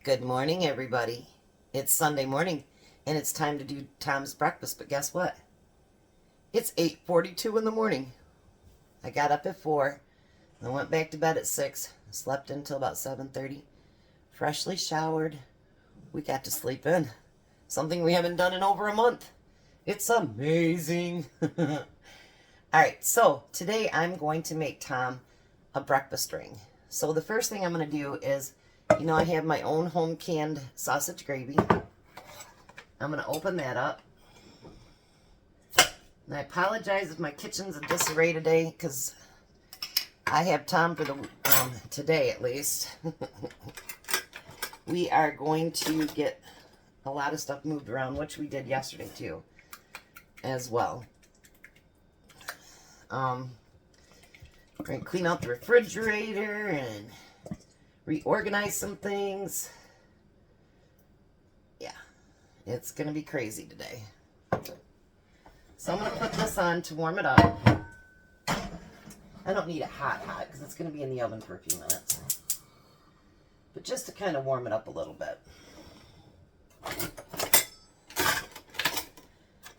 Good morning, everybody. It's Sunday morning, and it's time to do Tom's breakfast, but guess what? It's 8:42 in the morning. I got up at 4, and I went back to bed at 6, slept until about 7:30, freshly showered. We got to sleep in, something we haven't done in over a month. It's amazing. All right, so today I'm going to make Tom a breakfast ring. So the first thing I'm going to do is, I have my own home canned sausage gravy. I'm going to open that up. And I apologize if my kitchen's in disarray today because I have Tom for the today at least. We are going to get a lot of stuff moved around, which we did yesterday too, as well. We're going to clean out the refrigerator and reorganize some things. Yeah, it's going to be crazy today. So I'm going to put this on to warm it up. I don't need it hot because it's going to be in the oven for a few minutes. But just to kind of warm it up a little bit.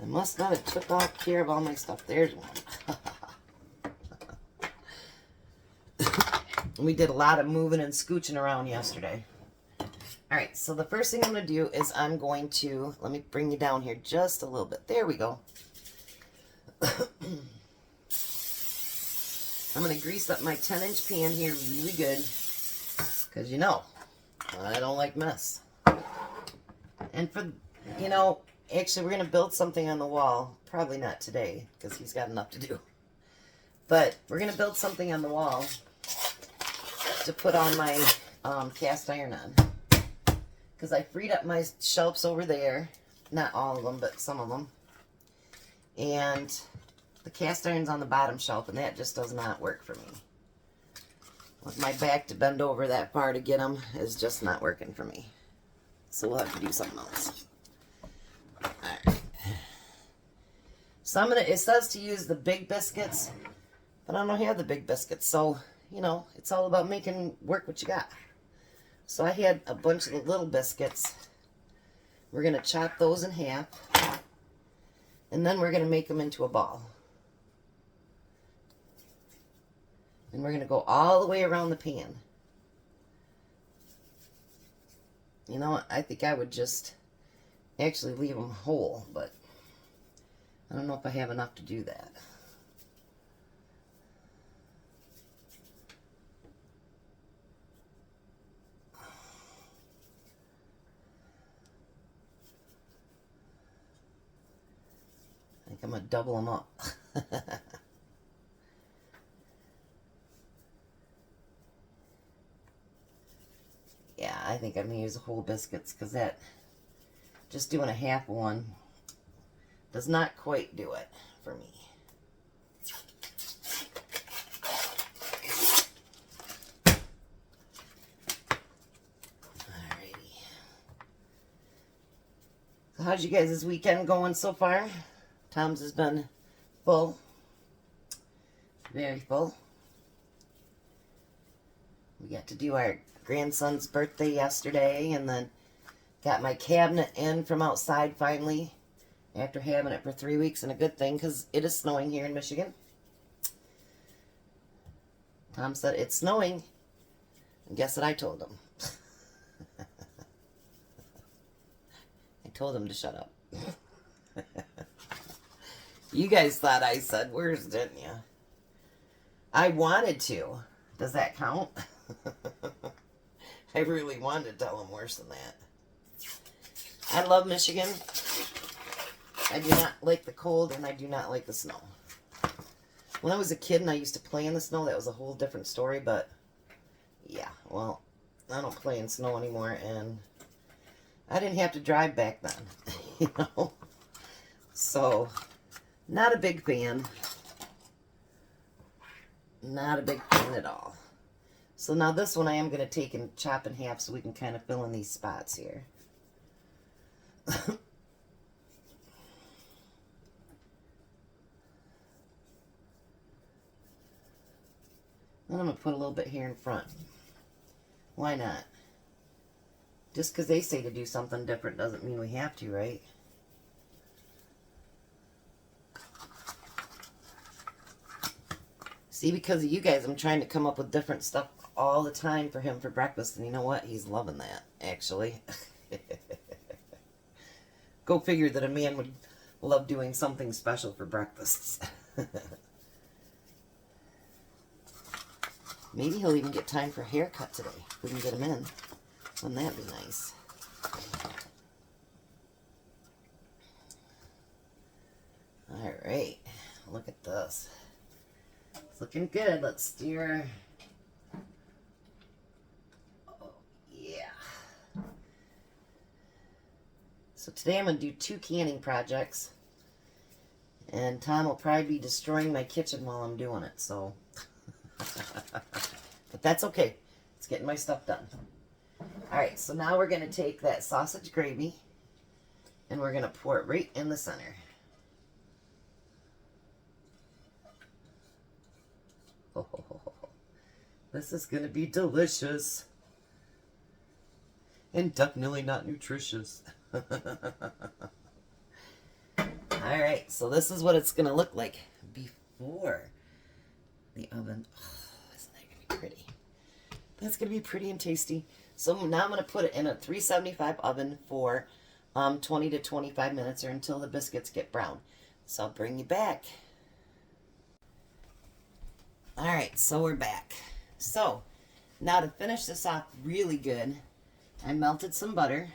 I must not have took off care of all my stuff. There's one. We did a lot of moving and scooching around yesterday. Alright, so the first thing I'm going to do is I'm going to, let me bring you down here just a little bit. There we go. I'm going to grease up my 10-inch pan here really good. Because I don't like mess. And for, actually we're going to build something on the wall. Probably not today because he's got enough to do. But we're going to build something on the wall to put on my cast iron on, because I freed up my shelves over there, not all of them but some of them, and the cast iron's on the bottom shelf and that just does not work for me. With my back to bend over that far to get them is just not working for me, so we'll have to do something else. Alright, so it says to use the big biscuits, but I don't have the big biscuits, so it's all about making work what you got. So I had a bunch of the little biscuits. We're going to chop those in half. And then we're going to make them into a ball. And we're going to go all the way around the pan. You know what? I think I would just actually leave them whole, but I don't know if I have enough to do that. I'm going to double them up. Yeah, I think I'm going to use the whole biscuits because that, just doing a half one does not quite do it for me. Alrighty. So how's you guys' weekend going so far? Tom's has been full. Very full. We got to do our grandson's birthday yesterday, and then got my cabinet in from outside finally after having it for 3 weeks, and a good thing because it is snowing here in Michigan. Tom said it's snowing, and guess what I told him? I told him to shut up. You guys thought I said words, didn't you? I wanted to. Does that count? I really wanted to tell him worse than that. I love Michigan. I do not like the cold, and I do not like the snow. When I was a kid and I used to play in the snow, that was a whole different story, but yeah, well, I don't play in snow anymore, and I didn't have to drive back then, So, not a big fan. Not a big fan at all. So now this one I am going to take and chop in half so we can kind of fill in these spots here. And I'm going to put a little bit here in front. Why not? Just because they say to do something different doesn't mean we have to, right? See, because of you guys, I'm trying to come up with different stuff all the time for him for breakfast. And you know what? He's loving that, actually. Go figure that a man would love doing something special for breakfasts. Maybe he'll even get time for a haircut today. We can get him in. Wouldn't that be nice? Alright, look at this. It's looking good. Let's stir. Oh, yeah. So today I'm going to do 2 canning projects. And Tom will probably be destroying my kitchen while I'm doing it, so. But that's okay. It's getting my stuff done. Alright, so now we're going to take that sausage gravy and we're going to pour it right in the center. Oh, this is going to be delicious. And definitely not nutritious. Alright, so this is what it's going to look like before the oven. Oh, isn't that going to be pretty? That's going to be pretty and tasty. So now I'm going to put it in a 375 oven for 20 to 25 minutes or until the biscuits get brown. So I'll bring you back. Alright, so we're back. So, now to finish this off really good, I melted some butter.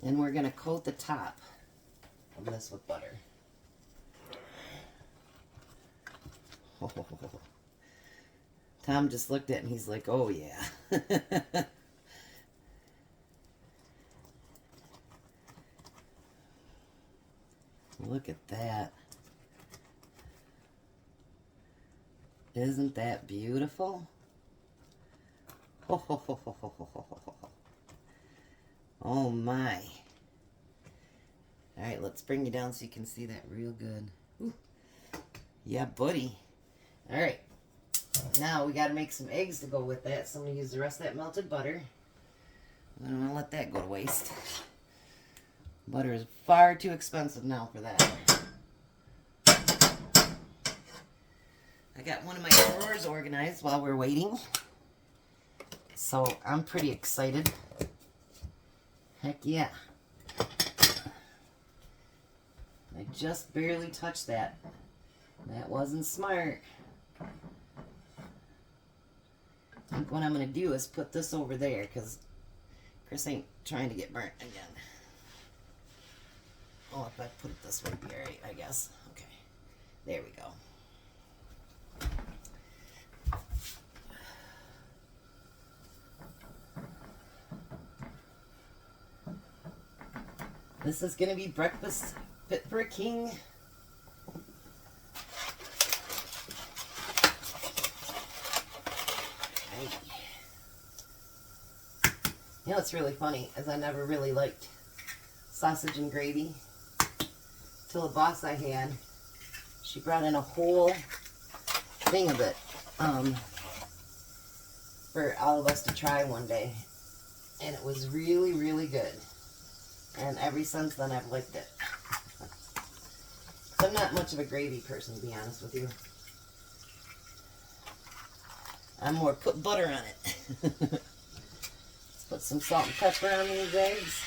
And we're going to coat the top of this with butter. Tom just looked at it and he's like, oh yeah. Look at that. Isn't that beautiful? Oh my. Alright, let's bring you down so you can see that real good. Ooh. Yeah, buddy. Alright. Now we got to make some eggs to go with that, so I'm going to use the rest of that melted butter. I don't want to let that go to waste. Butter is far too expensive now for that. I got one of my drawers organized while we're waiting. So I'm pretty excited. Heck yeah. I just barely touched that. That wasn't smart. I think what I'm going to do is put this over there because Chris ain't trying to get burnt again. Oh, if I put it this way, it'd be alright, I guess. Okay. There we go. This is going to be breakfast fit for a king. You know what's really funny is I never really liked sausage and gravy till the boss I had, she brought in a whole thing of it for all of us to try one day, and it was really, really good. And ever since then I've liked it. I'm not much of a gravy person, to be honest with you. I'm more put butter on it. Let's put some salt and pepper on these eggs.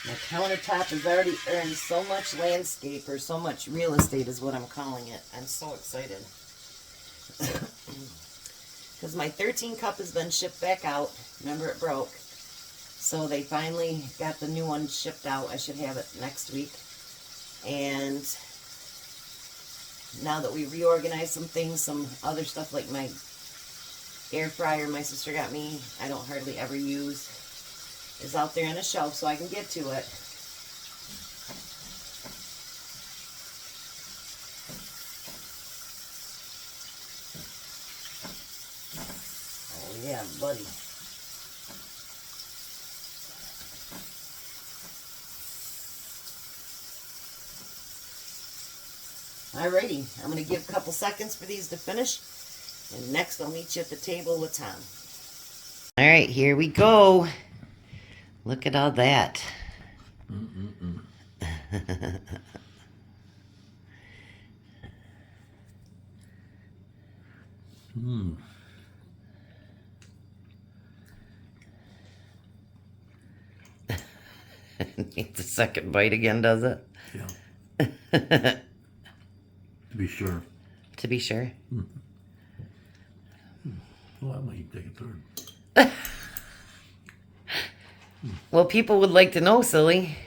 My countertop has already earned so much landscape, or so much real estate is what I'm calling it. I'm so excited. Because my 13 cup has been shipped back out. Remember, it broke. So they finally got the new one shipped out. I should have it next week. And now that we reorganized some things, some other stuff like my air fryer my sister got me, I don't hardly ever use, is out there on a shelf so I can get to it. Oh yeah, buddy. Alrighty, I'm going to give a couple seconds for these to finish. And next I'll meet you at the table with Tom. Alright, here we go. Look at all that. Needs a second bite again, does it? Yeah. To be sure. To be sure. Well, I might take a third. Well, people would like to know, silly.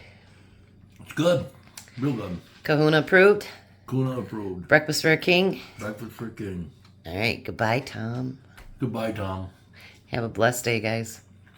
It's good. Real good. Kahuna approved. Kuna approved. Breakfast for a king. Breakfast for a king. All right, goodbye, Tom. Goodbye, Tom. Have a blessed day, guys.